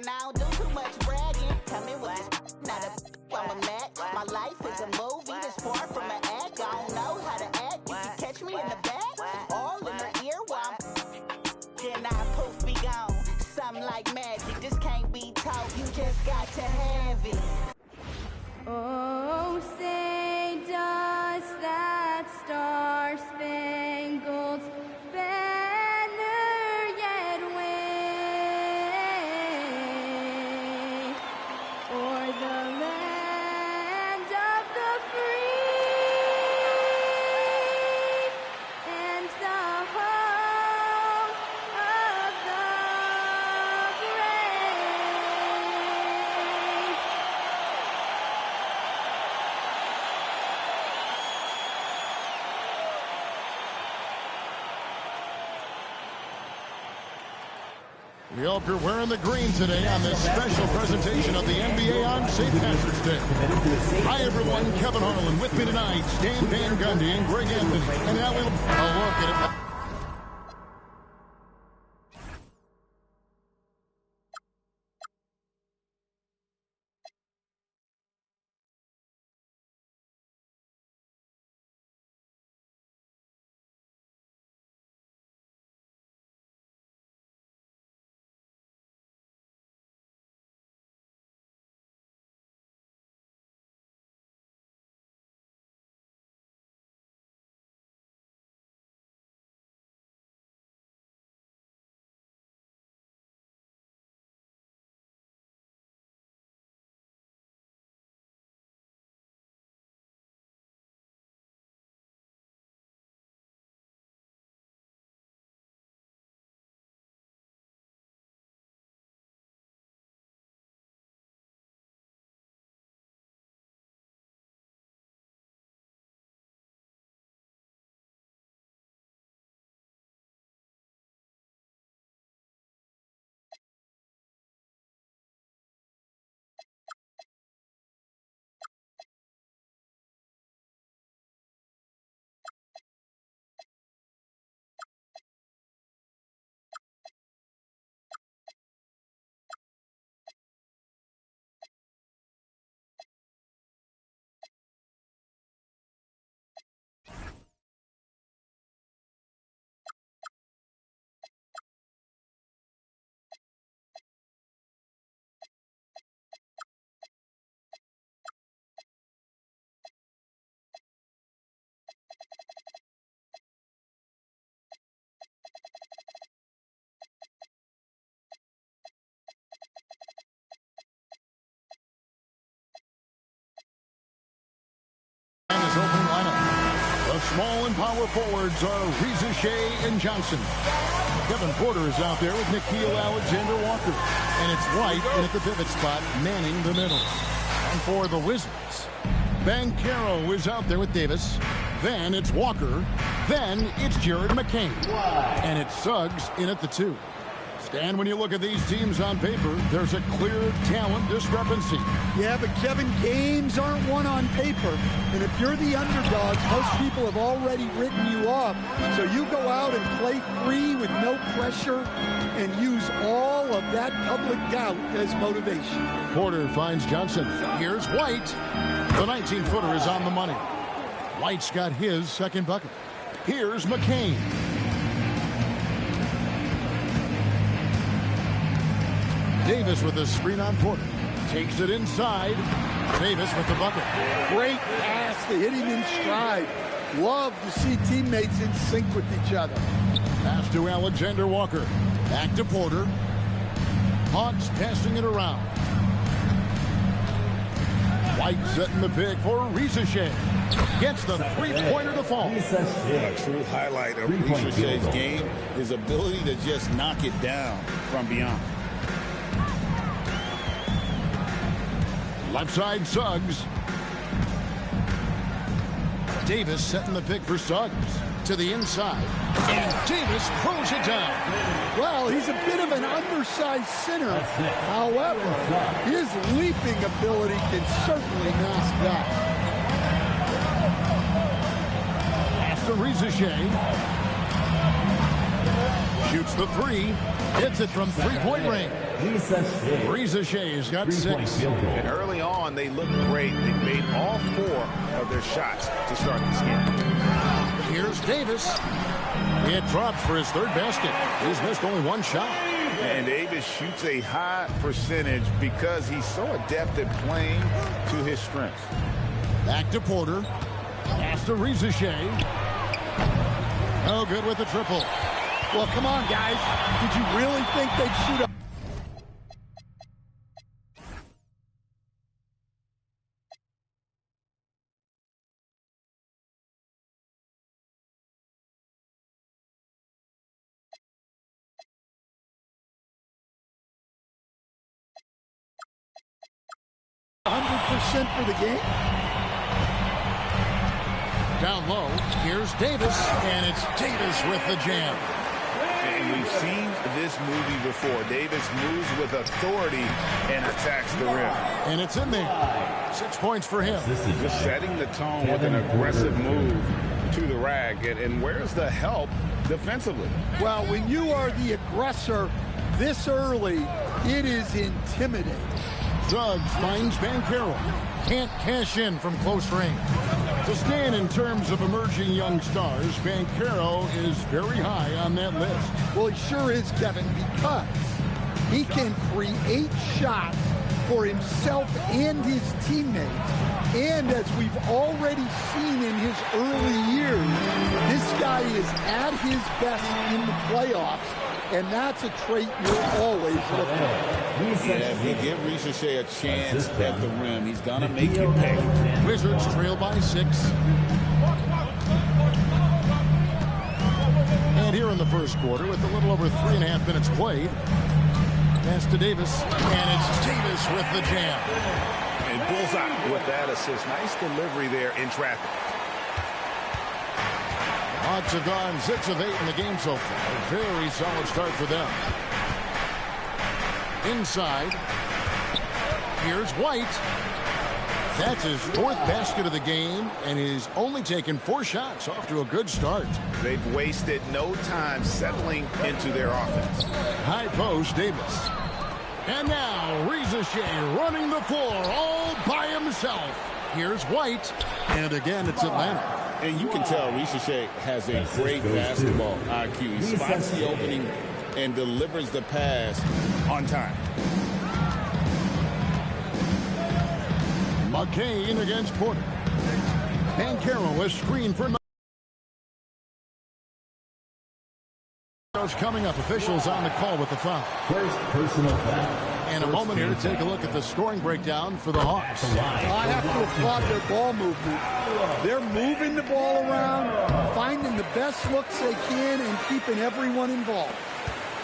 And I don't do too much bragging. Coming with this, not a I'm a Mac. My life is a movie that's far from an act. I don't know how to act. You can catch me in the back, all in her ear while then I poof be gone. Something like magic. This can't be taught. You just got to have it. Oh, say does that star-spangled banner yet wave o'er the land of the free and the home of the brave? We hope you're wearing the green today on this special presentation of the NBA on St. Patrick's Day. Hi, everyone. Kevin Harlan with me tonight. Stan Van Gundy and Greg Anthony. And now we'll look at it. His opening lineup. The small and power forwards are Reza Shea and Johnson. Kevin Porter is out there with Nickeil Alexander-Walker. And it's White in at the pivot spot, manning the middle. And for the Wizards, Banchero is out there with Davis. Then it's Walker. Then it's Jared McCain. And it's Suggs in at the 2. Stan, when you look at these teams on paper, there's a clear talent discrepancy. Yeah, but Kevin, games aren't won on paper. And if you're the underdogs, most people have already written you off. So you go out and play free with no pressure and use all of that public doubt as motivation. Porter finds Johnson. Here's White. The 19-footer is on the money. White's got his second bucket. Here's McCain. Davis with the screen on Porter. Takes it inside. Davis with the bucket. Great pass to hit him in stride. Love to see teammates in sync with each other. Pass to Alexander-Walker. Back to Porter. Hawks passing it around. White setting the pick for Reza Shea. Gets the three-pointer to fall. A true highlight of Reza Shea's game, his ability to just knock it down from beyond. Left side, Suggs. Davis setting the pick for Suggs. To the inside. And Davis throws it down. Well, he's a bit of an undersized center. However, his leaping ability can certainly mask that. Pass to Reza Shea. Shoots the three. Hits it from three-point range. Risa Shea's got 6. And early on, they looked great. They made all 4 of their shots to start this game. Here's Davis. It drops for his 3rd basket. He's missed only 1 shot. And Davis shoots a high percentage because he's so adept at playing to his strengths. Back to Porter. Pass to Risa Shea. No good with the triple. Well, come on, guys. Did you really think they'd shoot up? For the game. Down low, here's Davis, and it's Davis with the jam. And we've seen this movie before. Davis moves with authority and attacks the rim. And it's in there. 6 points for him. Just setting the tone with an aggressive move to the rack. And where's the help defensively? Well, when you are the aggressor this early, it is intimidating. Suggs finds Banchero. Can't cash in from close range. To stand in terms of emerging young stars, Banchero is very high on that list. Well, he sure is, Kevin, because he can create shots for himself and his teammates. And as we've already seen in his early years, this guy is at his best in the playoffs. And that's a trait you're always looking for. Yeah, if you give Risa Shea a chance at the rim, he's going to make you pay. Wizards trail by 6. And here in the first quarter, with a little over 3.5 minutes played, pass to Davis, and it's Davis with the jam. And bullseye with that assist. Nice delivery there in traffic. Hawks have gone 6 of 8 in the game so far. A very solid start for them. Inside. Here's White. That's his 4th basket of the game, and he's only taken 4 shots. Off to a good start. They've wasted no time settling into their offense. High post, Davis. And now, Risa Shea running the floor all by himself. Here's White. And again, it's Atlanta. And you can tell Risa Shea has a great basketball IQ. He spots the opening and delivers the pass on time. McCain against Porter. Banchero is screened for coming up. Officials on the call with the foul. First personal foul. And a moment here to take a look at the scoring breakdown for the Hawks. I have to applaud their ball movement. They're moving the ball around, finding the best looks they can, and keeping everyone involved.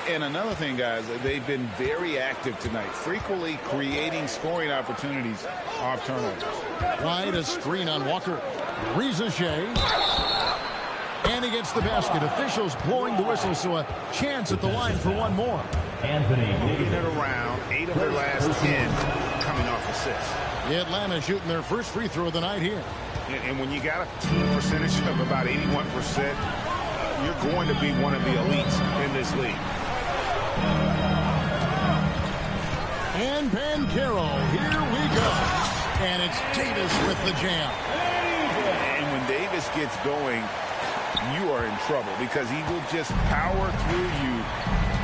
And another thing, guys, they've been very active tonight, frequently creating scoring opportunities off turnovers. White, a screen on Walker. Risa Shea. And he gets the basket. Officials blowing the whistle, so a chance at the line for one more. Anthony moving it around. 8 of their last 10 coming off assists. Atlanta shooting their first free throw of the night here. And when you got a team percentage of about 81%, you're going to be one of the elites in this league. And Banchero, here we go. And it's Davis with the jam. And when Davis gets going, you are in trouble because he will just power through you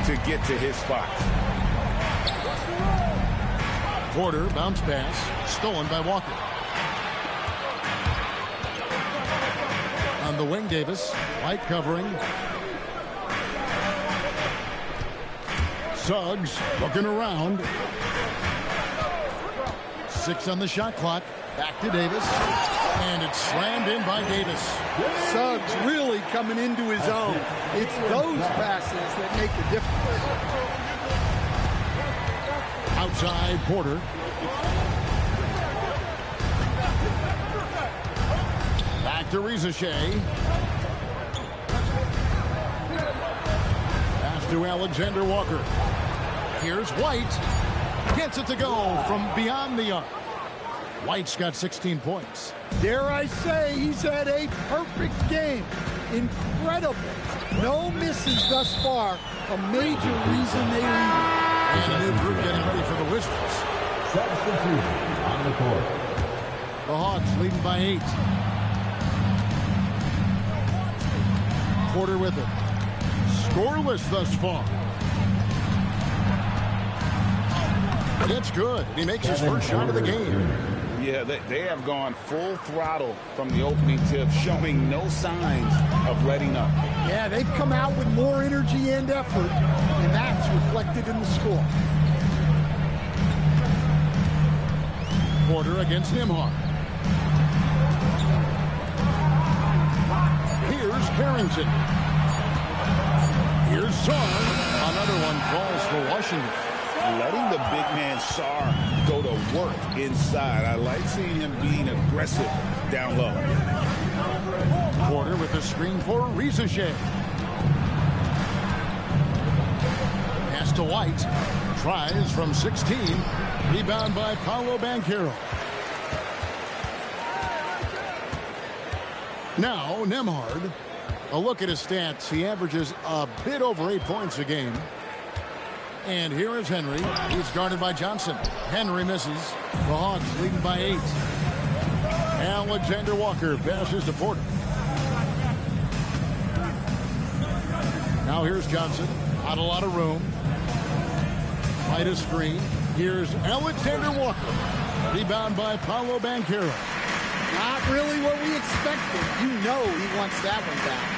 to get to his spots. Porter, bounce pass, stolen by Walker. On the wing, Davis. White covering. Suggs looking around. 6 on the shot clock. Back to Davis. And it's slammed in by Davis. Suggs really coming into his own. It's those passes that make the difference. Outside, Porter. Back to Risa Shea. Pass to Alexander Walker. Here's White. Gets it to go from beyond the arc. White's got 16 points. Dare I say, he's had a perfect game. Incredible No misses thus far. A major reason they lead. And a new group getting ready for the Wizards. Substitution on the court. The Hawks leading by 8. Porter with it. Scoreless thus far. It's good. He makes his first shot of the game. Yeah, they have gone full throttle from the opening tip, showing no signs of letting up. Yeah, they've come out with more energy and effort, and that's reflected in the score. Porter against Nembhard. Here's Carrington. Here's Sarr. Another one falls for Washington. Letting the big man Sarr go to work inside. I like seeing him being aggressive down low. Porter with the screen for Risacher. Pass to White. Tries from 16. Rebound by Paolo Banchero. Now Nembhard. A look at his stats. He averages a bit over 8 points a game. And here is Henry. He's guarded by Johnson. Henry misses. The Hawks leading by 8. Alexander Walker passes to Porter. Now here's Johnson. Not a lot of room. Right a screen. Here's Alexander Walker. Rebound by Paolo Banchero. Not really what we expected. You know he wants that one back.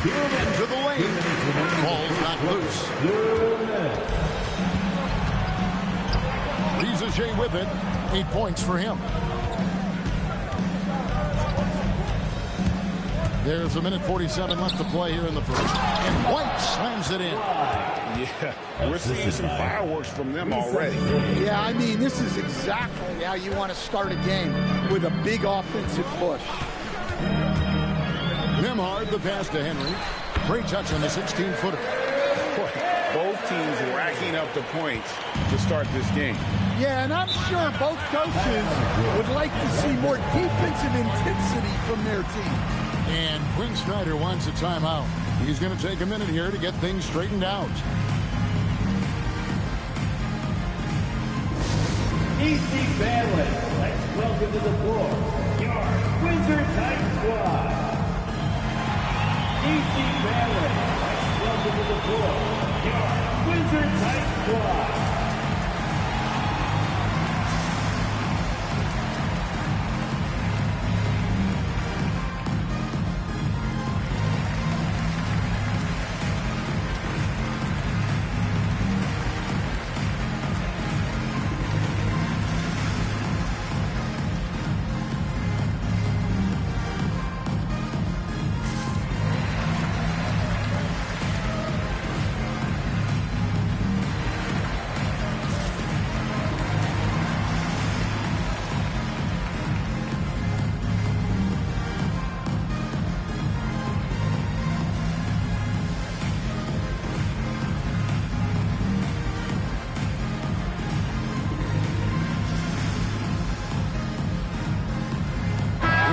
Into the lane. Ball's not loose. Risacher with it. 8 points for him. There's 1:47 left to play here in the first. And White slams it in. Yeah, we're seeing some fireworks from them already. Yeah, I mean, this is exactly how you want to start a game, with a big offensive push. Nembhard, the pass to Henry. Great touch on the 16-footer. Both teams racking up the points to start this game. Yeah, and I'm sure both coaches would like to see more defensive intensity from their team. And Quinn Snyder wants a timeout. He's going to take a minute here to get things straightened out. DC family, let's welcome to the floor your Wizards Hype Squad. DC family, let's welcome to the floor your Wizards Hype Squad.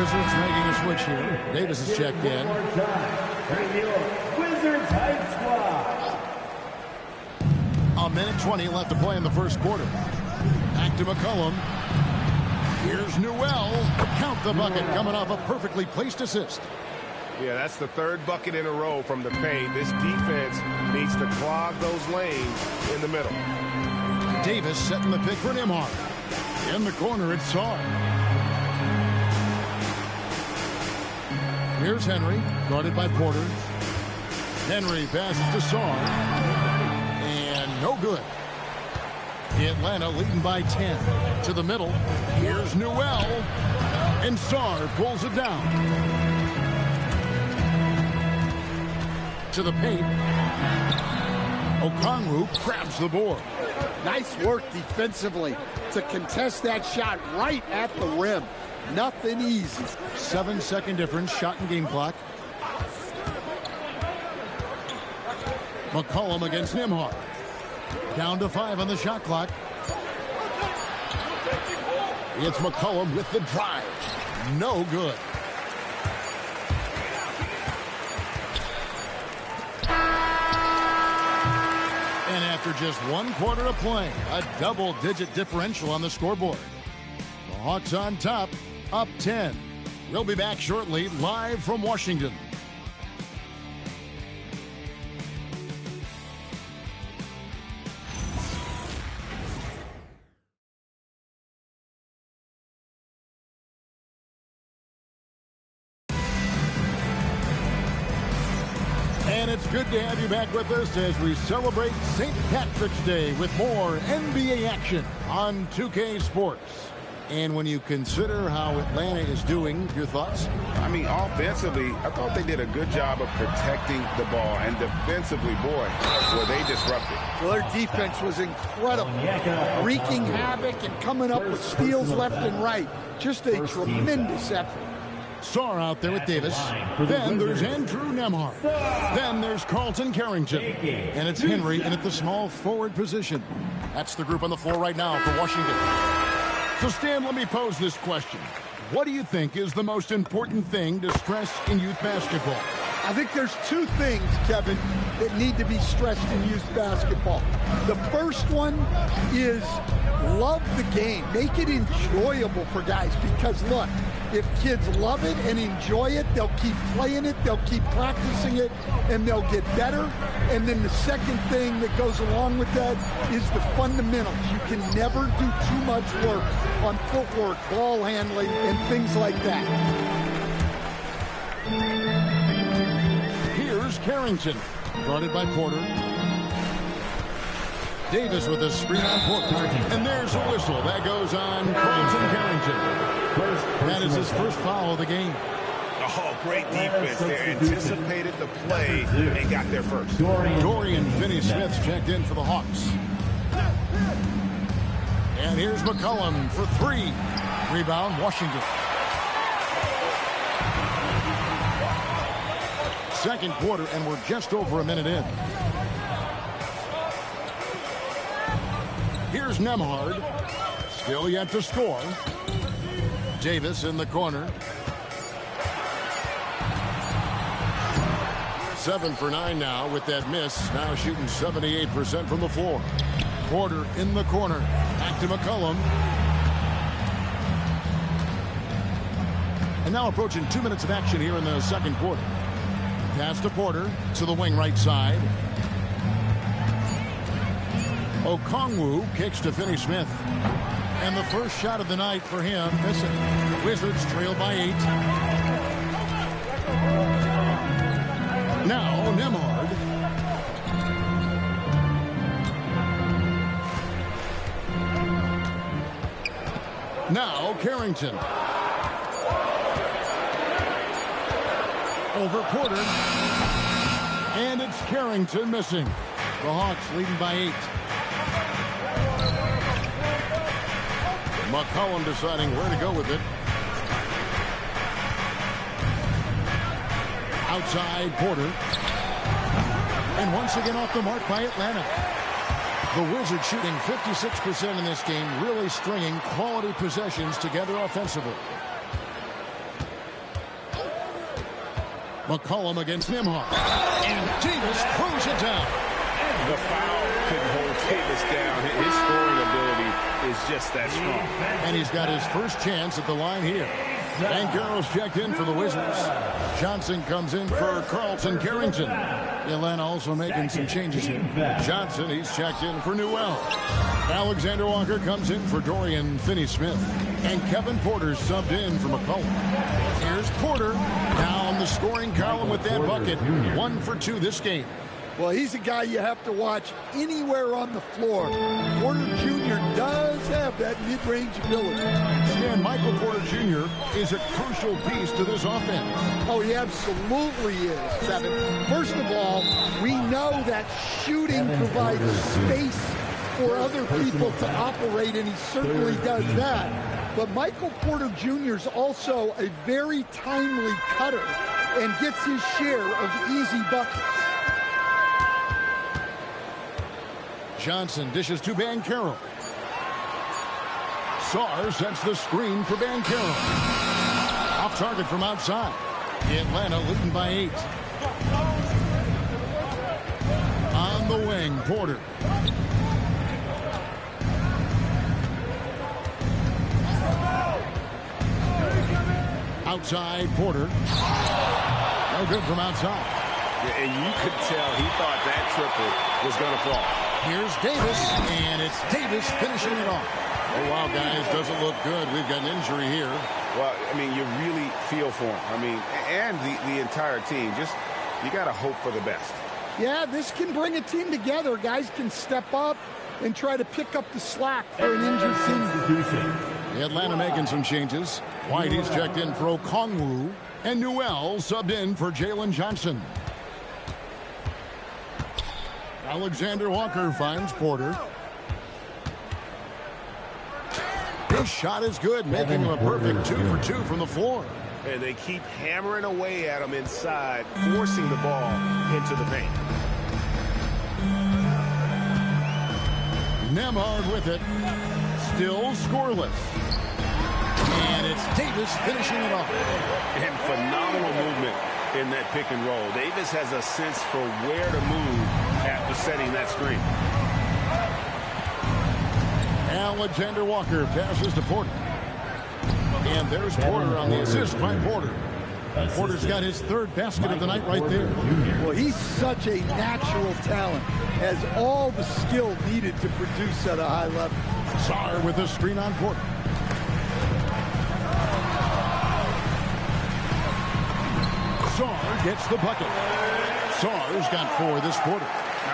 Wizards making a switch here. Davis is checked in. Wizards Hype Squad. 1:20 left to play in the first quarter. Back to McCollum. Here's Newell. Count the bucket coming off a perfectly placed assist. Yeah, that's the third bucket in a row from the paint. This defense needs to clog those lanes in the middle. Davis setting the pick for Nembhard. In the corner, it's Sarr. Here's Henry, guarded by Porter. Henry passes to Sarr. And no good. Atlanta leading by 10. To the middle. Here's Newell. And Sarr pulls it down. To the paint. Okongwu grabs the board. Nice work defensively to contest that shot right at the rim. Nothing easy. 7-second difference, shot and game clock. McCollum against Nembhard. Down to 5 on the shot clock. It's McCollum with the drive. No good. after just 1 quarter to play. A double-digit differential on the scoreboard. The Hawks on top, up 10. We'll be back shortly, live from Washington. And it's good to have you back with us as we celebrate St. Patrick's Day with more NBA action on 2K Sports. And when you consider how Atlanta is doing, your thoughts? I mean, offensively, I thought they did a good job of protecting the ball. And defensively, boy, were they disrupted. Well, their defense was incredible. Wreaking havoc and coming up with steals left and right. Just a tremendous effort. Sarr out there with Davis. Then there's Andrew Nembhard. Then there's Carlton Carrington. And it's Henry in at the small forward position. That's the group on the floor right now for Washington. So, Stan, let me pose this question. What do you think is the most important thing to stress in youth basketball? I think there's 2 things, Kevin, that need to be stressed in youth basketball. The first one is love the game. Make it enjoyable for guys because, look, if kids love it and enjoy it, they'll keep playing it, they'll keep practicing it, and they'll get better. And then the second thing that goes along with that is the fundamentals. You can never do too much work on footwork, ball handling, and things like that. Here's Carrington, guarded by Porter. Davis with a screen on Porter. And there's a whistle. That goes on Carlton Carrington. That is his first foul of the game. Oh, great defense there. Anticipated the play and got there first. Dorian Finney-Smith checked in for the Hawks. And here's McCollum for 3. Rebound, Washington. Second quarter, and we're just over a minute in. Here's Nembhard. Still yet to score. Davis in the corner. 7 for 9 now with that miss. Now shooting 78% from the floor. Porter in the corner. Back to McCollum. And now approaching 2 minutes of action here in the second quarter. Pass to Porter to the wing right side. Okongwu kicks to Finney-Smith. And the first shot of the night for him, missing. Wizards trail by 8. Now Nembhard. Now Carrington. Over Porter. And it's Carrington missing. The Hawks leading by 8. McCollum deciding where to go with it. Outside Porter. And once again off the mark by Atlanta. The Wizards shooting 56% in this game, really stringing quality possessions together offensively. McCollum against Nembhard. And Davis throws it down. The foul couldn't hold Davis down. His scoring ability is just that strong. And he's got his first chance at the line here. Banchero's checked in for the Wizards. Johnson comes in for Carlton Carrington. Atlanta also making some changes here. Johnson, he's checked in for Newell. Alexander Walker comes in for Dorian Finney-Smith. And Kevin Porter subbed in for McCollum. Here's Porter down the scoring column with that bucket. 1 for 2 this game. Well, he's a guy you have to watch anywhere on the floor. Porter Jr. does have that mid-range ability. Stan, Michael Porter Jr. is a crucial piece to this offense. Oh, he absolutely is, Kevin. First of all, we know that shooting provides space for other people to operate, and he certainly does that. But Michael Porter Jr. is also a very timely cutter and gets his share of easy buckets. Johnson dishes to Banchero. Sarr sets the screen for Banchero. Off target from outside. Atlanta leading by 8. On the wing, guarding Porter. Outside Porter. No good from outside. Yeah, and you could tell he thought that triple was going to fall. Here's Davis, and it's Davis finishing it off. Oh, wow, guys, doesn't look good. We've got an injury here. Well, I mean, you really feel for him. I mean, and the entire team. Just, you got to hope for the best. Yeah, this can bring a team together. Guys can step up and try to pick up the slack for an injured team. Atlanta making some changes. Whitey's checked in for Okongwu, and Newell subbed in for Jalen Johnson. Alexander Walker finds Porter. His shot is good, making him a perfect 2 for 2 from the floor. And they keep hammering away at him inside, forcing the ball into the paint. Nembhard with it. Still scoreless. And it's Davis finishing it off. And phenomenal movement in that pick and roll. Davis has a sense for where to move after setting that screen. Alexander Walker passes to Porter. And there's Porter on the assist by Porter. Porter's got his third basket of the night right there. Well, he's such a natural talent. Has all the skill needed to produce at a high level. Sarr with a screen on Porter. Sarr gets the bucket. Sarr's got 4 this quarter.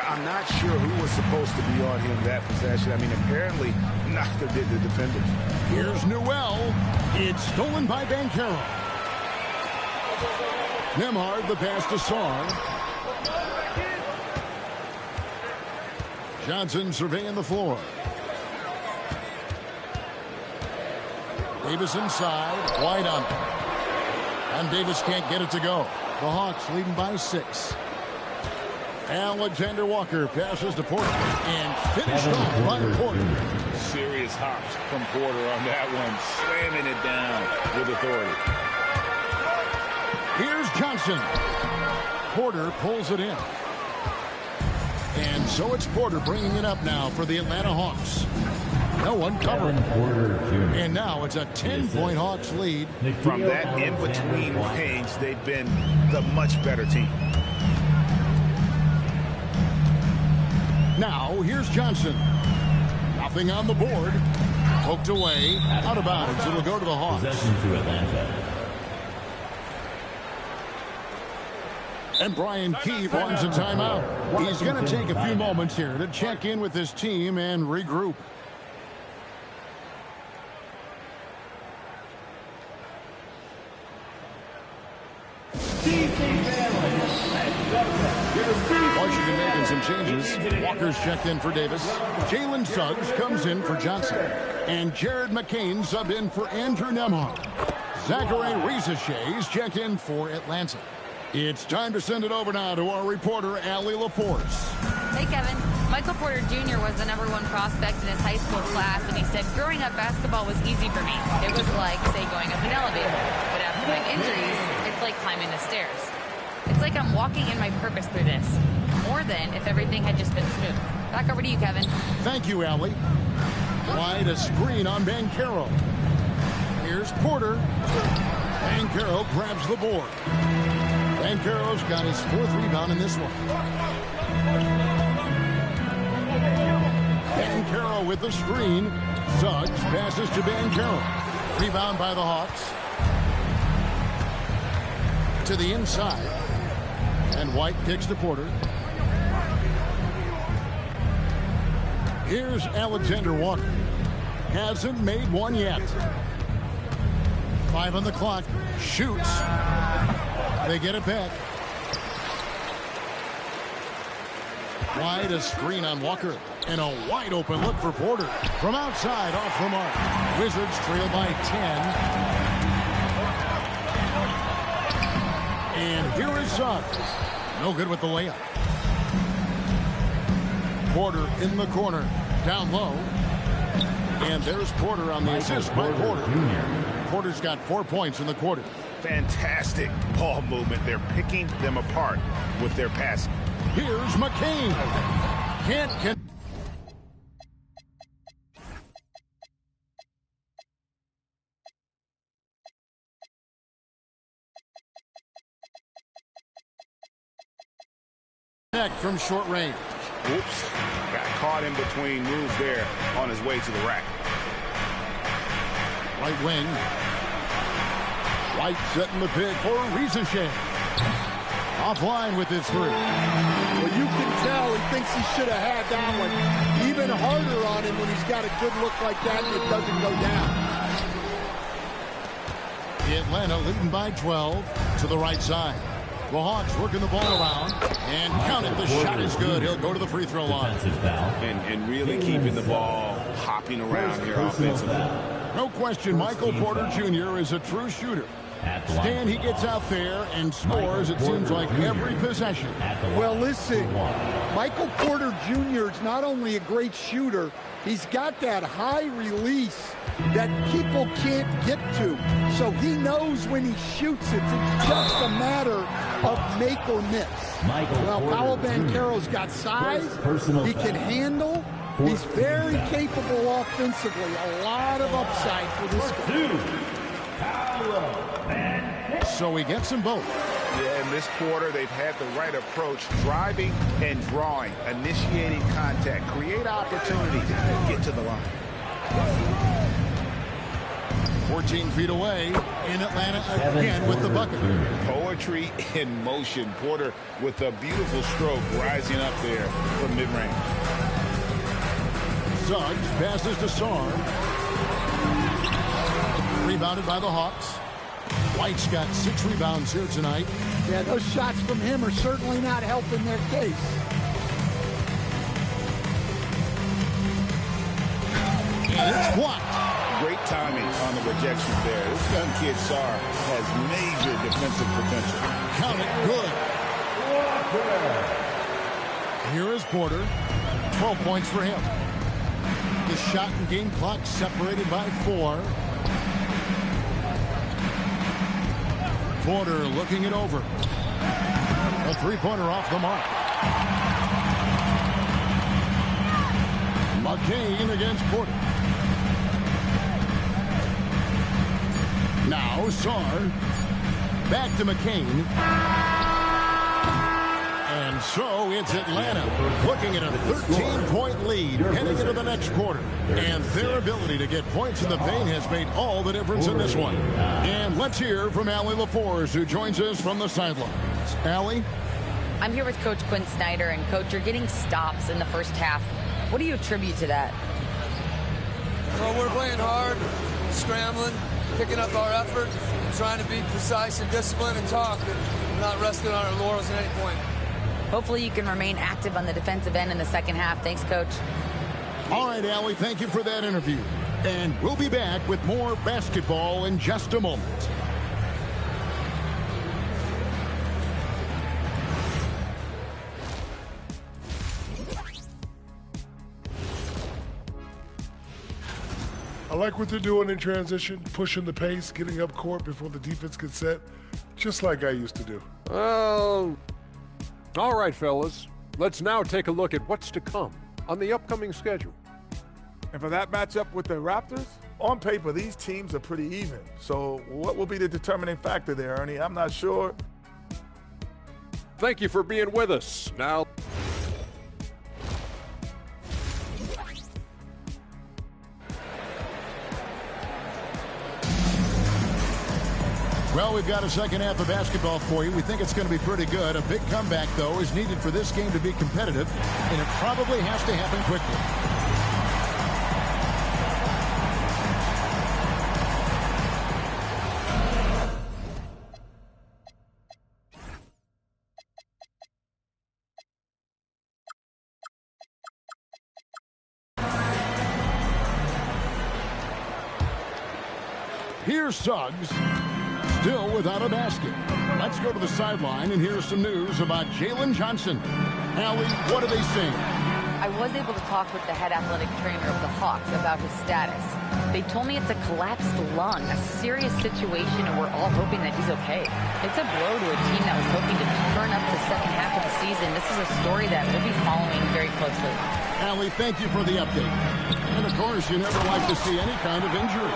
I'm not sure who was supposed to be on him that possession. I mean, apparently neither did the defenders. Here's Newell. It's stolen by Banchero. Nembhard the pass to Sarr. Johnson surveying the floor. Davis inside. White on it. And Davis can't get it to go. The Hawks leading by 6. Alexander Walker passes to Porter and finished off by Porter. Serious hops from Porter on that one, slamming it down with authority. Here's Johnson. Porter pulls it in. And so it's Porter bringing it up now for the Atlanta Hawks. No one covering. And now it's a 10-point Hawks lead. From that in-between range, they've been the much better team. Now, here's Johnson. Nothing on the board. Poked away. Out of bounds. It'll go to the Hawks. Possession to Atlanta. And Brian Keefe wants a timeout. He's going to take a few moments here to check in with his team and regroup. Washington making some changes. Walker's checked in for Davis. Jalen Suggs comes in for Johnson. And Jared McCain subbed in for Andrew Nembhard. Zachary Risache is checked in for Atlanta. It's time to send it over now to our reporter, Allie LaForce. Hey, Kevin. Michael Porter Jr. was the #1 prospect in his high school class, and he said, growing up, basketball was easy for me. It was like, say, going up an elevator. But after my injuries, it's like climbing the stairs. It's like I'm walking in my purpose through this. More than if everything had just been smooth. Back over to you, Kevin. Thank you, Allie. Wide a screen on Banchero. Here's Porter. Banchero grabs the board. Banchero's got his 4th rebound in this one. Banchero with the screen. Suggs passes to Banchero. Rebound by the Hawks. To the inside. And White kicks to Porter. Here's Alexander Walker. Hasn't made one yet. 5 on the clock. Shoots. They get it back. Wide a screen on Walker. And a wide open look for Porter. From outside, off the mark. Wizards trail by 10. And here is Suggs. No good with the layup. Porter in the corner. Down low. And there's Porter on the assist by Porter. Porter's got 4 points in the quarter. Fantastic ball movement. They're picking them apart with their passing. Here's McCain. Can't connect from short range. Oops. Got caught in between moves there on his way to the rack. Right wing. White setting the pick for Rizachet. Offline with his three. Well, you can tell he thinks he should have had that one. Even harder on him when he's got a good look like that and it doesn't go down. Atlanta leading by 12 to the right side. The Hawks working the ball around and count it. The shot is good. He'll go to the free throw line. And really keeping the ball hopping around here offensively. No question, Michael Porter Jr. is a true shooter. Stan, he gets out there and scores, it seems like, every possession. Well, listen, Michael Porter Jr. is not only a great shooter, he's got that high release that people can't get to. So he knows when he shoots it, it's just a matter of make or miss. Well, Paolo Banchero's got size, he can handle, he's very capable offensively. A lot of upside for this guy. So he gets them both. Yeah, in this quarter, they've had the right approach, driving and drawing, initiating contact, create opportunities, get to the line. 14 feet away in Atlanta again with the bucket. Poetry in motion. Porter with a beautiful stroke rising up there from mid-range. Suggs passes to Sarr. Rebounded by the Hawks. White's got 6 rebounds here tonight. Yeah, those shots from him are certainly not helping their case. And it's blocked. Great timing on the rejection there. This young kid, Sarr, has major defensive potential. Count it good. Here is Porter. 12 points for him. The shot and game clock separated by 4. Porter looking it over. A three-pointer off the mark. McCain against Porter. Now Sarr. Back to McCain. And so it's Atlanta looking at a 13-point lead heading into the next quarter. And their ability to get points in the paint has made all the difference in this one. And let's hear from Allie LaForce, who joins us from the sidelines. Allie? I'm here with Coach Quinn Snyder. And, Coach, you're getting stops in the first half. What do you attribute to that? Well, we're playing hard, scrambling, picking up our effort, trying to be precise and disciplined and talk, and not resting on our laurels at any point. Hopefully you can remain active on the defensive end in the second half. Thanks, Coach. All right, Allie, thank you for that interview. And we'll be back with more basketball in just a moment. I like what they're doing in transition, pushing the pace, getting up court before the defense gets set, just like I used to do. All right, fellas. Let's now take a look at what's to come on the upcoming schedule. And for that matchup with the Raptors, on paper, these teams are pretty even. So what will be the determining factor there, Ernie? I'm not sure. Thank you for being with us. Now, well, we've got a second half of basketball for you. We think it's going to be pretty good. A big comeback, though, is needed for this game to be competitive, and it probably has to happen quickly. Here's Suggs. Still without a basket. Let's go to the sideline and hear some news about Jalen Johnson. Allie, what are they saying? I was able to talk with the head athletic trainer of the Hawks about his status. They told me it's a collapsed lung, a serious situation, and we're all hoping that he's okay. It's a blow to a team that was hoping to turn up the second half of the season. This is a story that we'll be following very closely. Allie, thank you for the update. And, of course, you never like to see any kind of injury.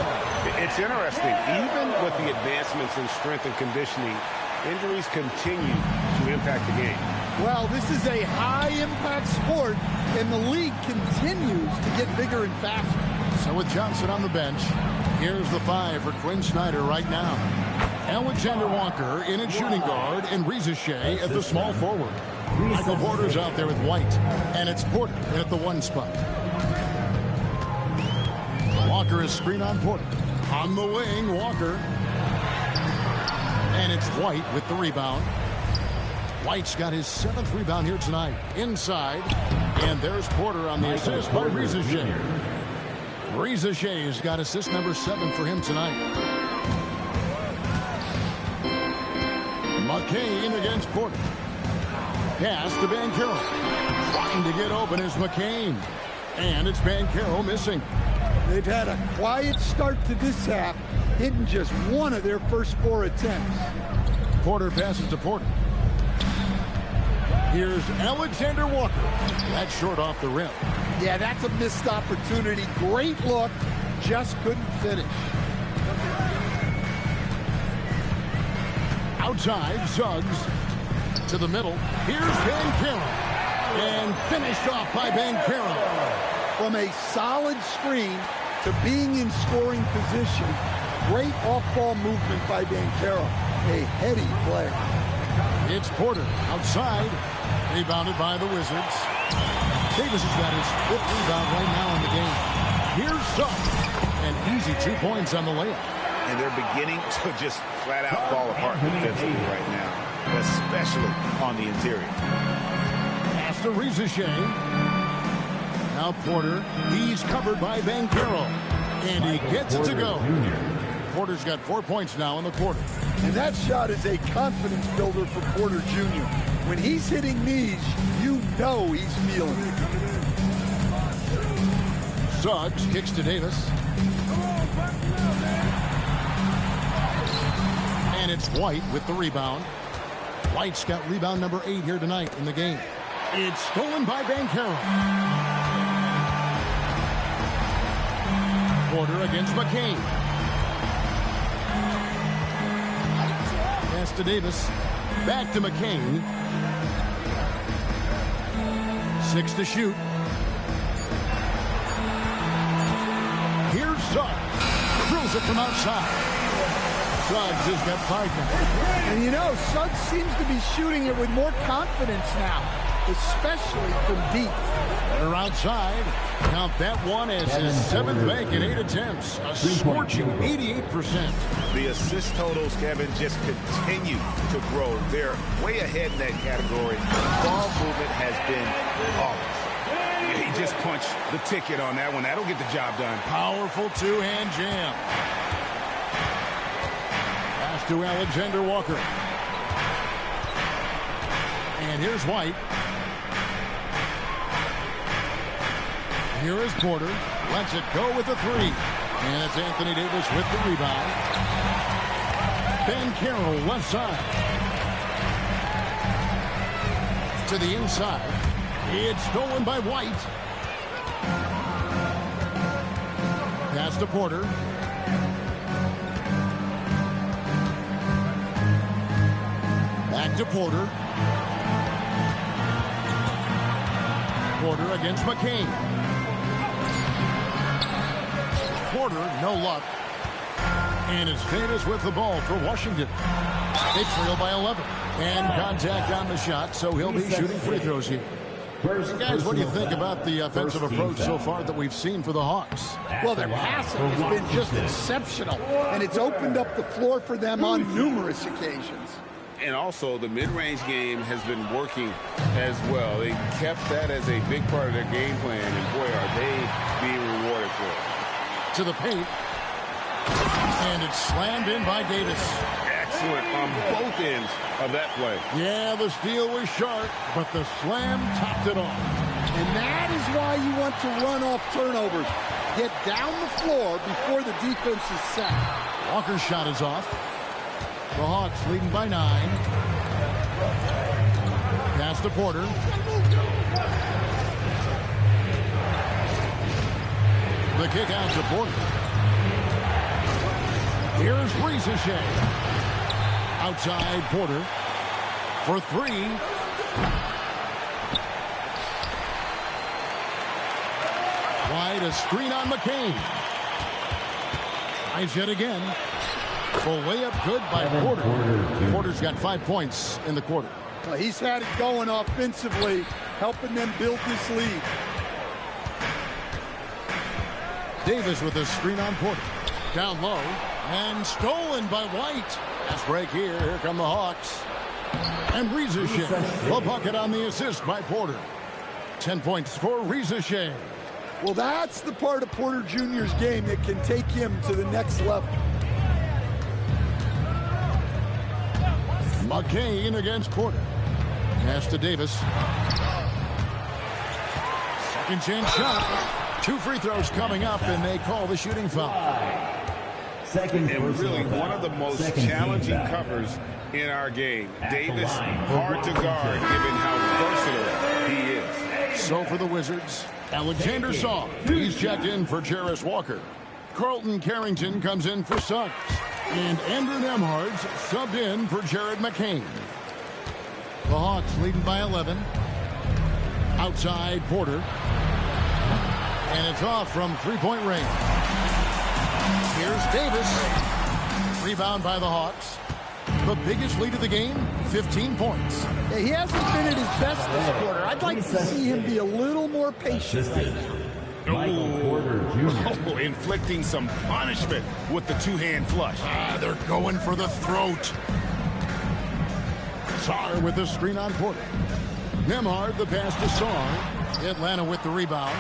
It's interesting. Even with the advancements in strength and conditioning, injuries continue to impact the game. Well, this is a high-impact sport, and the league continues to get bigger and faster. So with Johnson on the bench, here's the 5 for Quinn Snyder right now. Alexander Walker in at shooting guard and Reza Shea at the small forward. Michael Porter's out there with White, and it's Porter at the 1 spot. Walker is screen on Porter. On the wing, Walker. And it's White with the rebound. White's got his 7th rebound here tonight. Inside, and there's Porter on the assist by Reza Shea. Reza Shea's got assist number 7 for him tonight. McCain against Porter. Pass to Banchero. Trying to get open is McCain. And it's Banchero missing. They've had a quiet start to this half, hitting just 1 of their first 4 attempts. Porter passes to Porter. Here's Alexander Walker. That's short off the rim. Yeah, that's a missed opportunity. Great look, just couldn't finish. Outside, Suggs to the middle. Here's Banchero. And finished off by Banchero. From a solid screen to being in scoring position, great off-ball movement by Banchero. A heady play. It's Porter outside. Rebounded by the Wizards. Davis has got his 5th rebound right now in the game. Here's Suggs. An easy 2 points on the layup. And they're beginning to just flat out fall apart defensively right now, especially on the interior. Pass to Reza Shea. Now Porter. He's covered by Banchero. And he gets it to go. Porter's got 4 points now in the quarter. And that shot is a confidence builder for Porter Jr. When he's hitting these, you know he's feeling it. Suggs kicks to Davis. And it's White with the rebound. White's got rebound number 8 here tonight in the game. It's stolen by Banchero. Porter against McCain. Pass to Davis. Back to McCain. 6 to shoot. Here's Suggs. Throws it from outside. Suggs has got 5 now. And you know, Suggs seems to be shooting it with more confidence now, especially from deep. They're outside. Count that one as his 7th make in 8 attempts. A scorching 88%. The assist totals, Kevin, just continue to grow. They're way ahead in that category. Ball movement has been flawless. He just punched the ticket on that one. That'll get the job done. Powerful 2-hand jam. Pass to Alexander Walker. And here's White. Here is Porter. Lets it go with the 3. And it's Anthony Davis with the rebound. Banchero left side. To the inside. It's stolen by White. Pass to Porter. Back to Porter. Porter against McCain. Porter, no luck. And it's Davis with the ball for Washington. They trail by 11. And contact on the shot, so he'll be shooting free throws here. Guys, what do you think about the offensive approach so far that we've seen for the Hawks? Well, their passing has been just exceptional, and it's opened up the floor for them on numerous occasions. And also, the mid-range game has been working as well. They kept that as a big part of their game plan, and boy, are they being rewarded for it. To the paint. And it's slammed in by Davis. Excellent on both ends of that play. Yeah, the steal was sharp, but the slam topped it off. And that is why you want to run off turnovers. Get down the floor before the defense is set. Walker's shot is off. The Hawks leading by 9. Pass to Porter. The kick out to Porter. Here's Risacher. Outside Porter for 3. Wide, a screen on McCain. Tries yet again. Full layup good by Porter. Porter's got 5 points in the quarter. Well, he's had it going offensively, helping them build this lead. Davis with a screen on Porter. Down low and stolen by White. Fast break here. Here come the Hawks. And Risacher. A bucket on the assist by Porter. 10 points for Risacher. Well, that's the part of Porter Jr.'s game that can take him to the next level. McCain against Porter. Pass to Davis. Second chance shot. 2 free throws coming up, and they call the shooting foul. And really one of the most challenging covers in our game. Davis, hard to guard given how versatile he is. So for the Wizards, Alexander Saw. He's checked in for Jarris Walker. Carlton Carrington comes in for Suggs. And Andrew Nembhard subbed in for Jared McCain. The Hawks leading by 11. Outside Porter. And it's off from three-point range. Here's Davis. Rebound by the Hawks. The biggest lead of the game, 15 points. Yeah, he hasn't been at his best this quarter. I'd like to see him be a little more patient. Oh, inflicting some punishment with the two-hand flush. They're going for the throat. Sarr with the screen on Porter. Nembhard the pass to Sarr. Atlanta with the rebound.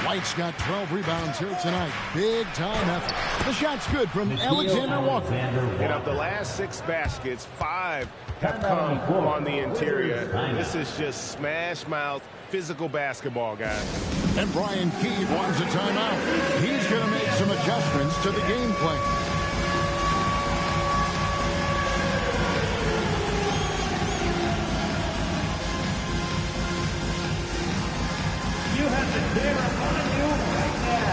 White's got 12 rebounds here tonight. Big time effort. The shot's good from Alexander Walker. And of the last 6 baskets, 5 have come on the interior. This is just smash mouth, physical basketball, guys. And Brian Keefe wants a timeout. He's going to make some adjustments to the game plan. You have the camera on you right now.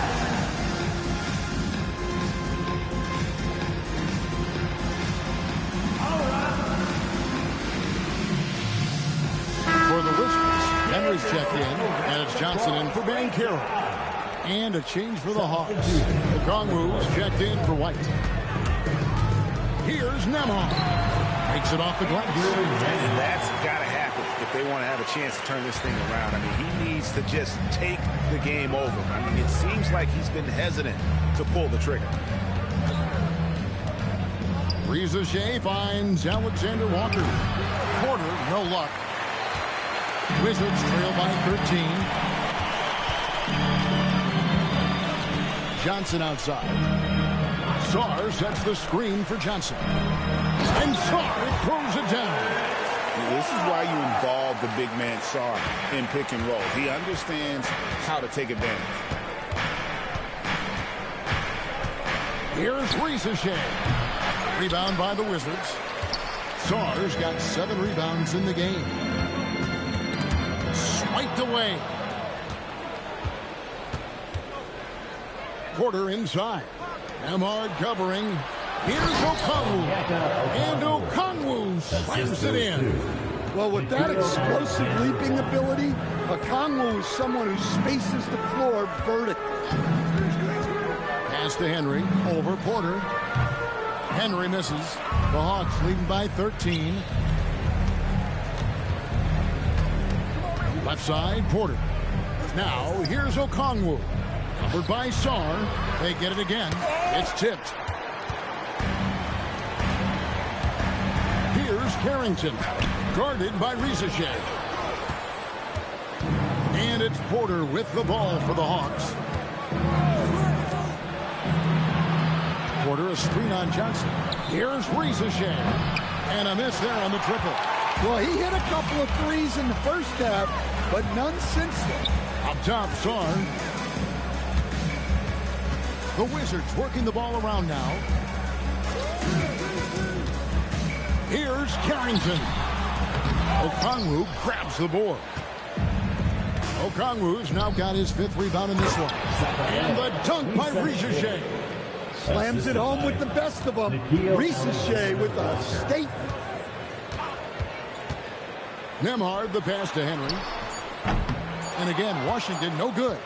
All right. For the Wizards, Henry's checked in, and it's Johnson in for Banchero. And a change for the Hawks. Okongwu's checked in for White. Here's Nembhard. Makes it off the glass. And that's got to happen if they want to have a chance to turn this thing around. I mean, he needs to just take the game over. I mean, it seems like he's been hesitant to pull the trigger. Risacher finds Alexander Walker. Porter, no luck. Wizards trail by 13. Johnson outside. Sarr sets the screen for Johnson. And Sarr throws it down. This is why you involve the big man Sarr in pick and roll. He understands how to take advantage. Here's Risacher. Rebound by the Wizards. Sarr's got 7 rebounds in the game. Swiped away. Porter inside. Nembhard covering. Here's Okongwu. And Okongwu slams it in. Well, with that explosive leaping ability, Okongwu is someone who spaces the floor vertically. Pass to Henry. Over Porter. Henry misses. The Hawks leading by 13. Left side, Porter. Now, here's Okongwu. Covered by Sarr. They get it again. It's tipped. Here's Carrington. Guarded by Risacher. And it's Porter with the ball for the Hawks. Porter, a screen on Johnson. Here's Risacher. And a miss there on the triple. Well, he hit a couple of threes in the first half, but none since then. Up top, Sarr. The Wizards working the ball around now. Here's Carrington. Okongwu grabs the board. Okongwu's now got his 5th rebound in this one. And the dunk by Risacher. Slams it home with the best of them. Risacher with a statement. Nembhard, the pass to Henry. And again, Washington, no good.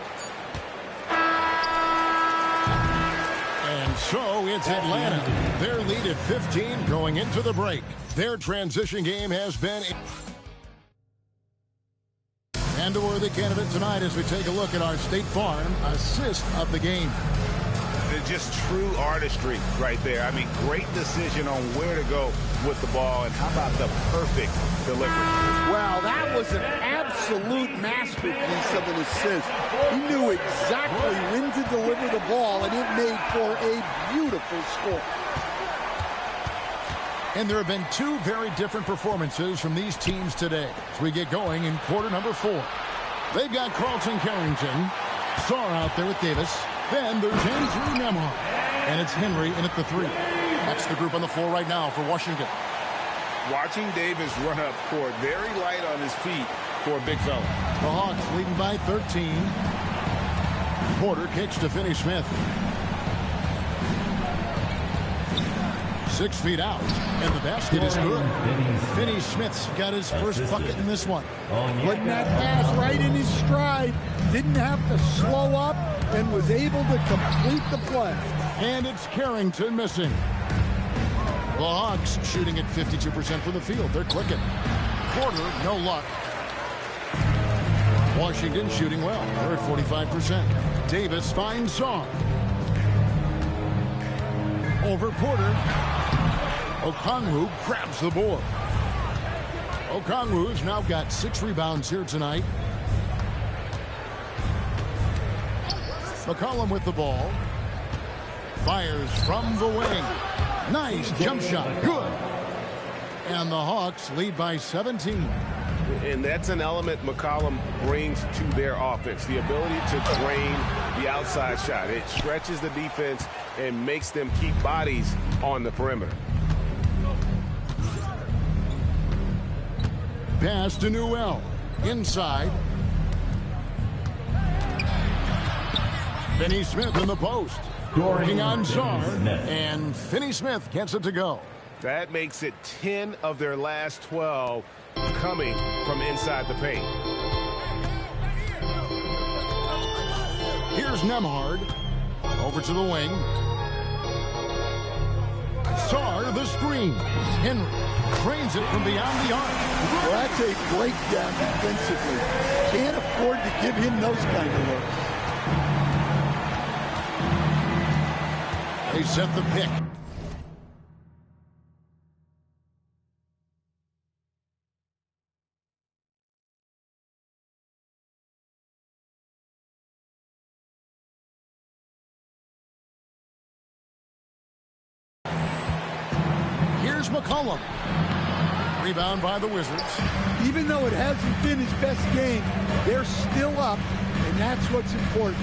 And so it's Atlanta. Their lead at 15 going into the break. Their transition game has been... And a worthy candidate tonight as we take a look at our State Farm assist of the game. Just true artistry right there. I mean, great decision on where to go with the ball, and how about the perfect delivery? Wow, that was an absolute masterpiece of an assist. He knew exactly when to deliver the ball, and it made for a beautiful score. And there have been 2 very different performances from these teams today as we get going in quarter number 4. They've got Carlton Carrington, Sarr out there with Davis. Then there's Andrew Nembhard. And it's Henry in at the 3. That's the group on the floor right now for Washington. Watching Davis run up court, very light on his feet for a big fella. The Hawks leading by 13. Porter kicks to Finney-Smith. 6 feet out, and the basket is good. Finney-Smith's got his first bucket in this one. Putting that pass right in his stride. Didn't have to slow up and was able to complete the play. And it's Carrington missing. The Hawks shooting at 52% from the field. They're clicking. Porter, no luck. Washington shooting well. They're at 45%. Davis finds Sarr. Over Porter. Okongwu grabs the board. Okongwu's now got 6 rebounds here tonight. McCollum with the ball. Fires from the wing. Nice jump shot. Good. And the Hawks lead by 17. And that's an element McCollum brings to their offense. The ability to drain the outside shot. It stretches the defense and makes them keep bodies on the perimeter. Pass to Newell. Inside. Finney-Smith in the post. Working on Sarr. And Finney-Smith gets it to go. That makes it 10 of their last 12 coming from inside the paint. Here's Nembhard. Over to the wing. Sarr, the screen. Henry trains it from beyond the arc. Well, that's a breakdown defensively. Can't afford to give him those kind of looks. They set the pick. Here's McCollum. Rebound by the Wizards. Even though it hasn't been his best game, they're still up, and that's what's important.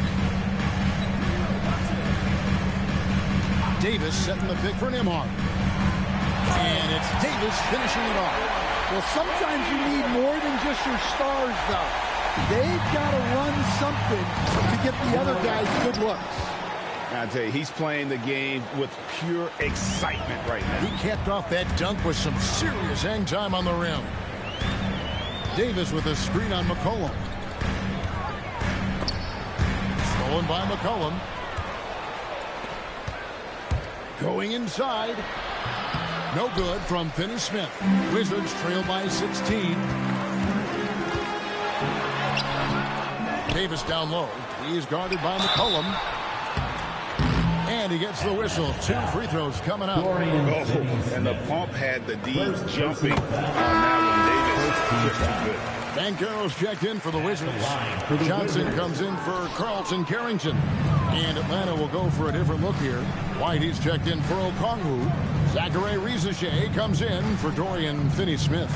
Davis setting the pick for Nembhard. And it's Davis finishing it off. Well, sometimes you need more than just your stars, though. They've got to run something to get the other guys good looks. I tell you, he's playing the game with pure excitement right now. He capped off that dunk with some serious hang time on the rim. Davis with a screen on McCollum. Stolen by McCollum. Going inside. No good from Finney-Smith. Wizards trail by 16. Davis down low. He is guarded by McCollum. And he gets the whistle. 2 free throws coming up. Oh, and the pump had the D jumping on that one. Davis just too good. Banchero's checked in for the Wizards. Johnson comes in for Carlton Carrington. And Atlanta will go for a different look here. White, he's checked in for Okongwu. Zachary Rizachet comes in for Dorian Finney-Smith.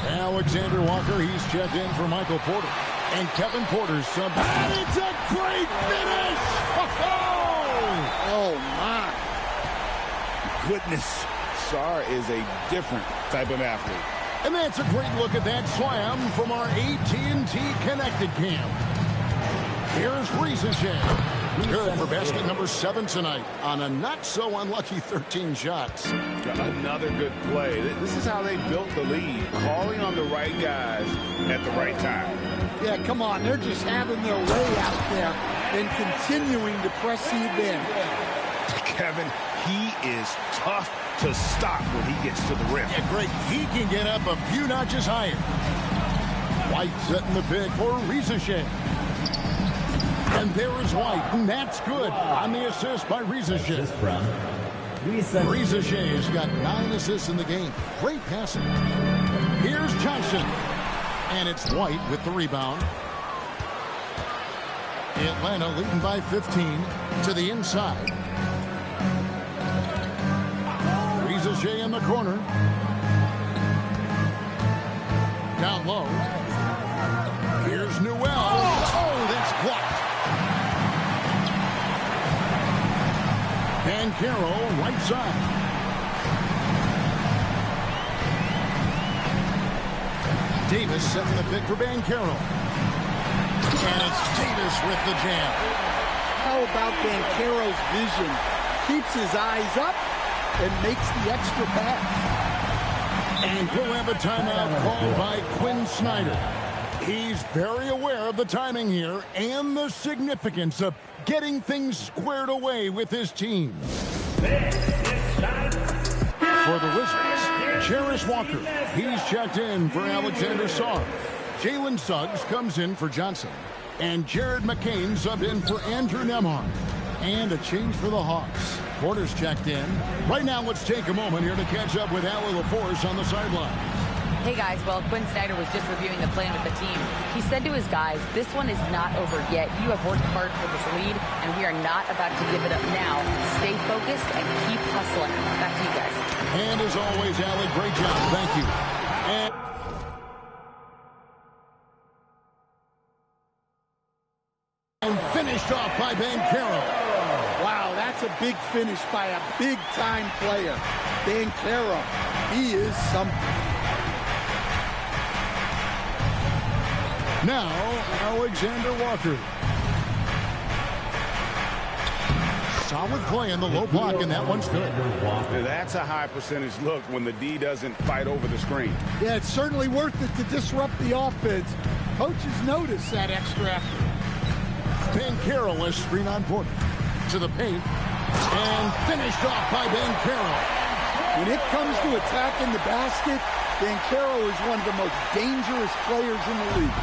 Alexander Walker, he's checked in for Michael Porter. And Kevin Porter's sub. And it's a great finish! Oh, my. Goodness. Sarr is a different type of athlete. And that's a great look at that slam from our AT&T Connected Cam. Here's Rizachet. Good for basket number 7 tonight on a not-so-unlucky 13 shots. Another good play. This is how they built the lead, calling on the right guys at the right time. Yeah, come on. They're just having their way out there and continuing to press the advantage. Kevin, he is tough to stop when he gets to the rim. Yeah, Greg, he can get up a few notches higher. White setting the pick for Rizachet. And there is White, and that's good on the assist by Rizachet. Rizachet has got 9 assists in the game. Great passing. Here's Johnson. And it's White with the rebound. Atlanta leading by 15 to the inside. Rizachet in the corner. Down low. Here's Newell. Oh, that's blocked. Banchero, right side. Davis setting the pick for Banchero. And it's Davis with the jam. How about Banchero's vision? Keeps his eyes up and makes the extra pass. And we'll have a timeout called by Quinn Snyder. He's very aware of the timing here and the significance of getting things squared away with his team. For the Wizards, Cherish Walker. He's checked in for Alexander Sarr. Jalen Suggs comes in for Johnson. And Jared McCain subbed in for Andrew Nembhard. And a change for the Hawks. Porter's checked in. Right now, let's take a moment here to catch up with Allie LaForce on the sideline. Hey guys, well, Quinn Snyder was just reviewing the plan with the team. He said to his guys, this one is not over yet. You have worked hard for this lead, and we are not about to give it up now. Stay focused and keep hustling. Back to you guys. And as always, Allie, great job. Thank you. And finished off by Banchero. Wow, that's a big finish by a big-time player. Banchero, he is something. Now, Alexander Walker. Solid play in the low block, and that one's good. That's a high percentage look when the D doesn't fight over the screen. Yeah, it's certainly worth it to disrupt the offense. Coaches notice that extra effort. Banchero has screen on Porter. To the paint. And finished off by Banchero. When it comes to attacking the basket, Banchero is one of the most dangerous players in the league.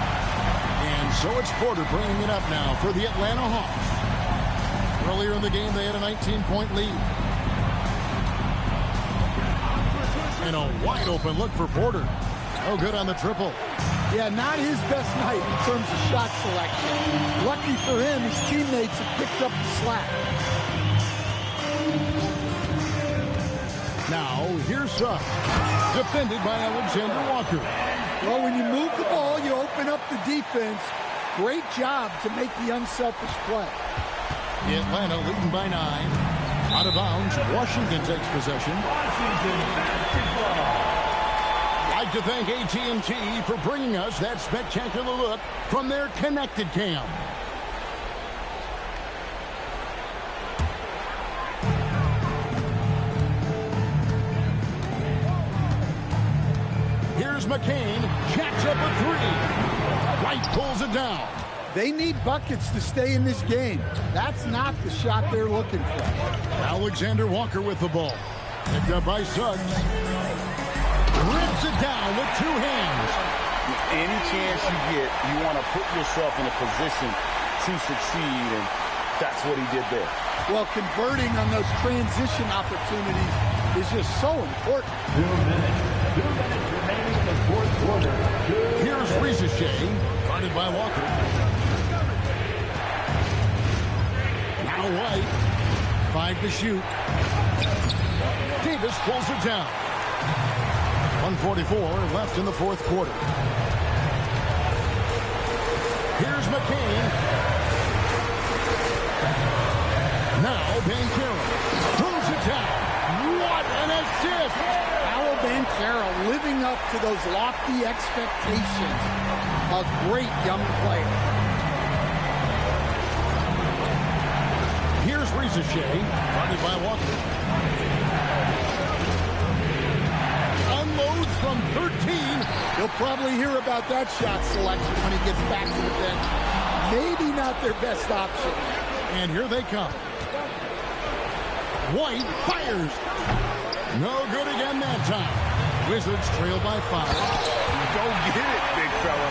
And so it's Porter bringing it up now for the Atlanta Hawks. Earlier in the game, they had a 19-point lead. And a wide-open look for Porter. Oh, good on the triple. Yeah, not his best night in terms of shot selection. Lucky for him, his teammates have picked up the slack. Now, here's Suggs. Defended by Alexander Walker. Well, when you move the ball, you open up the defense. Great job to make the unselfish play. Atlanta leading by 9. Out of bounds, Washington takes possession. Washington basketball. I'd like to thank AT&T for bringing us that spectacular look from their Connected Cam. Here's McCain, jacks up a 3. White pulls it down. They need buckets to stay in this game. That's not the shot they're looking for. Alexander Walker with the ball. Picked up by Suggs. Rips it down with 2 hands. Any chance you get, you want to put yourself in a position to succeed, and that's what he did there. Well, converting on those transition opportunities is just so important. 2 minutes remaining in the fourth quarter. Here's Rizachet, guarded by Walker. Now White, 5 to shoot. Davis pulls it down. 1:44 left in the fourth quarter. Here's McCain. Now Banchero throws it down. What an assist! Paolo Banchero living up to those lofty expectations. A great young player. Here's Rizachet, guarded by Walker. Unloads from 13. He'll probably hear about that shot selection when he gets back to the bench. Maybe not their best option. And here they come. White fires. No good again that time. Wizards trail by 5. Go get it, big fella.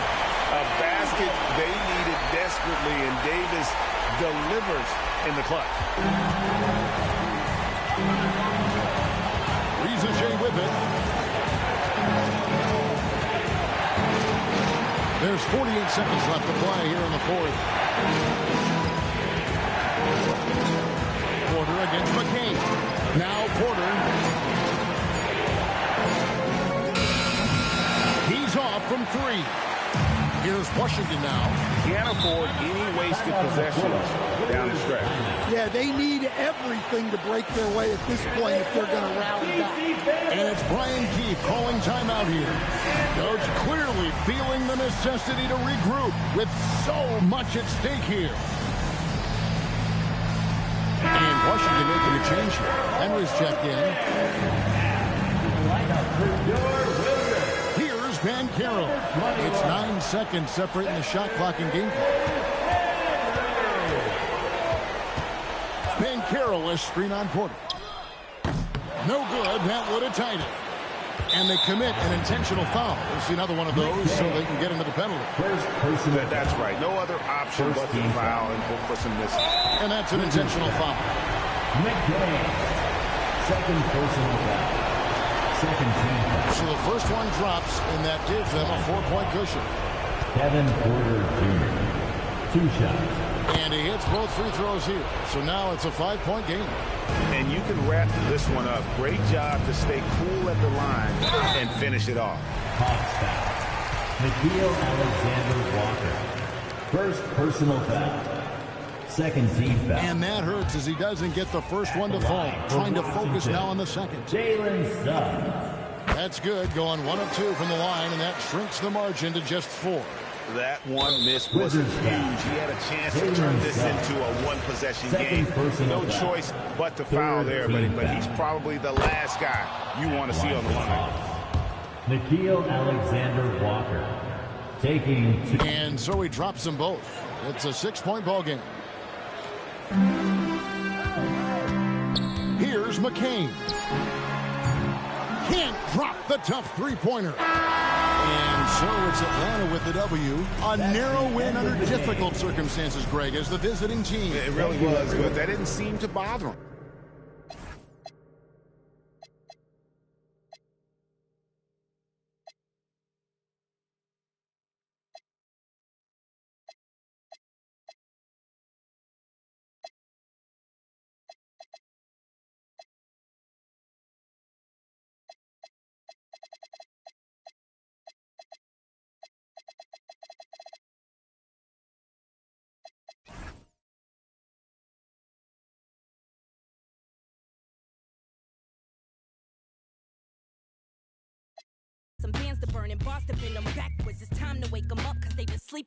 A basket they needed desperately, and Davis delivers in the clutch. Rizachet with it. There's 48 seconds left to play here in the fourth. Porter against McCain. Now Porter. He's off from 3. Here's Washington now. Can't afford any wasted possessions down the stretch. Yeah, they need everything to break their way at this point if they're going to rally back. And it's Brian Keefe calling timeout here. Coach clearly feeling the necessity to regroup with so much at stake here. And Washington making a change here. Henry's checked in. Here's Banchero. It's 9 seconds separating the shot clock and game clock. Banchero is screen on Porter. No good. That would have tied it. And they commit an intentional foul. We'll see another one of those so they can get into the penalty. That's right. No other option but to foul and hope for some misses. And that's an intentional foul. Second personal foul. Second team foul. So the first one drops, and that gives them a 4-point cushion. Kevin Porter Jr. 2 shots. And he hits both free throws here. So now it's a 5-point game. And you can wrap this one up. Great job to stay cool at the line and finish it off. Hawks foul. Nickeil Alexander-Walker. First personal foul. Second team foul. And that hurts as he doesn't get the first one to fall. Trying to focus now on the second. Jalen Suggs. That's good. Going 1 of 2 from the line, and that shrinks the margin to just 4. That one miss was huge. He had a chance to turn this into a one-possession game. No choice but to foul there, but he's probably the last guy you want to see on the line. Nickeil Alexander-Walker taking 2. And so he drops them both. It's a 6-point ball game. Here's McCain. Can't drop the tough three-pointer. And so it's Atlanta with the W. A narrow win under difficult circumstances, Greg, as the visiting team. It really was, but that didn't seem to bother him. Some bands to burn and bars to bend them backwards. It's time to wake them up because they've been sleeping.